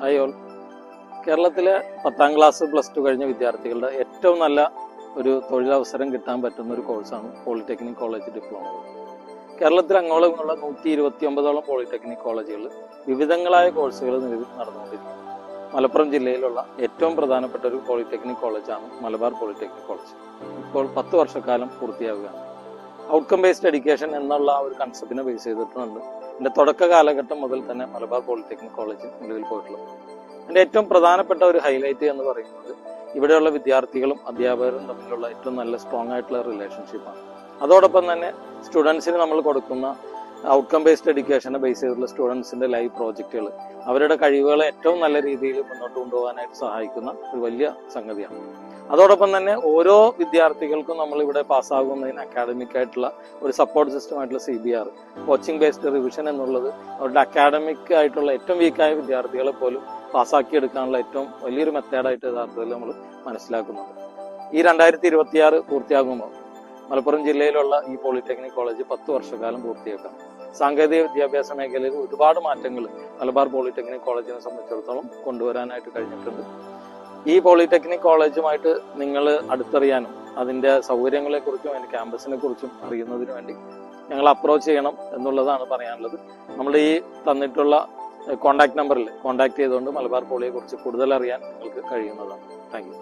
Hi all. കേരളത്തിലെ 10ാം class plus two കഴിഞ്ഞ വിദ്യാർത്ഥികളുടെ ഏറ്റവും നല്ല ഒരു തൊഴിലവസരം കിട്ടാൻ പറ്റുന്ന ഒരു കോഴ്സാണ് പോളിടെക്നിക് കോളേജ് ഡിപ്ലോമ. കേരളത്തിൽ അങ്ങോളം ഇങ്ങോളം 129ഓളം പോളിടെക്നിക് കോളേജുകൾ വിവിധങ്ങളായ കോഴ്സുകൾ നിലവിൽ നടന്നുകൊണ്ടിരിക്കുന്നു. മലപ്പുറം ജില്ലയിലുള്ള ഏറ്റവും പ്രധാനപ്പെട്ട ഒരു പോളിടെക്നിക് കോളേജാണ് മലബാർ പോളിടെക്നിക് കോളേജ്. ഇപ്പോൾ 10 വർഷക്കാലം പൂർത്തിയാവുകയാണ്. ഔട്ട്കം ബേസ്ഡ് എഡ്യൂക്കേഷൻ എന്നുള്ള ഒരു കൺസെപ്റ്റിനെ ബേസ് ചെയ്തിട്ടുണ്ട് എൻ്റെ തുടക്ക കാലഘട്ടം മുതൽ തന്നെ മലബാർ പോളിടെക്നിക് കോളേജ് നിലവിൽ പോയിട്ടുള്ളത്. എൻ്റെ ഏറ്റവും പ്രധാനപ്പെട്ട ഒരു ഹൈലൈറ്റ് എന്ന് പറയുന്നത് ഇവിടെയുള്ള വിദ്യാർത്ഥികളും അധ്യാപകരും തമ്മിലുള്ള ഏറ്റവും നല്ല സ്ട്രോങ് ആയിട്ടുള്ള റിലേഷൻഷിപ്പാണ്. അതോടൊപ്പം തന്നെ സ്റ്റുഡൻസിന് നമ്മൾ കൊടുക്കുന്ന ഔട്ട്കം ബേസ്ഡ് എഡ്യൂക്കേഷനെ ബേസ് ചെയ്തിട്ടുള്ള സ്റ്റുഡൻസിന്റെ ലൈവ് പ്രോജക്റ്റുകൾ അവരുടെ കഴിവുകളെ ഏറ്റവും നല്ല രീതിയിൽ മുന്നോട്ട് കൊണ്ടുപോകാനായിട്ട് സഹായിക്കുന്ന ഒരു വലിയ സംഗതിയാണ്. അതോടൊപ്പം തന്നെ ഓരോ വിദ്യാർത്ഥികൾക്കും നമ്മൾ ഇവിടെ പാസ്സാകുന്നതിന് അക്കാഡമിക് ആയിട്ടുള്ള ഒരു സപ്പോർട്ട് സിസ്റ്റം ആയിട്ടുള്ള CBR കോച്ചിങ് ബേസ്ഡ് റിവിഷൻ എന്നുള്ളത് അവരുടെ അക്കാഡമിക് ആയിട്ടുള്ള ഏറ്റവും വീക്കായ വിദ്യാർത്ഥികളെ പോലും പാസ്സാക്കി എടുക്കാനുള്ള ഏറ്റവും വലിയൊരു മെത്തേഡായിട്ട് യഥാർത്ഥത്തിൽ നമ്മൾ മനസ്സിലാക്കുന്നുണ്ട്. ഈ 2026 പൂർത്തിയാകുമ്പോൾ മലപ്പുറം ജില്ലയിലുള്ള ഈ പോളിടെക്നിക് കോളേജ് 10 വർഷക്കാലം പൂർത്തിയാക്കാം. സാങ്കേതിക വിദ്യാഭ്യാസ മേഖലയിൽ ഒരുപാട് മാറ്റങ്ങൾ മലബാർ പോളിടെക്നിക് കോളേജിനെ സംബന്ധിച്ചിടത്തോളം കൊണ്ടുവരാനായിട്ട് കഴിഞ്ഞിട്ടുണ്ട്. ഈ പോളിടെക്നിക് കോളേജുമായിട്ട് നിങ്ങൾ അടുത്തറിയാനും അതിന്റെ സൗകര്യങ്ങളെ കുറിച്ചും അതിന്റെ ക്യാമ്പസിനെ കുറിച്ചും അറിയുന്നതിന് വേണ്ടി ഞങ്ങൾ അപ്രോച്ച് ചെയ്യണം എന്നുള്ളതാണ് പറയാനുള്ളത്. നമ്മൾ ഈ തന്നിട്ടുള്ള കോൺടാക്ട് നമ്പറിൽ കോൺടാക്ട് ചെയ്തുകൊണ്ട് മലബാർ പോളിയെ കുറിച്ച് കൂടുതൽ അറിയാൻ നിങ്ങൾക്ക് കഴിയുന്നതാണ്. Thank you.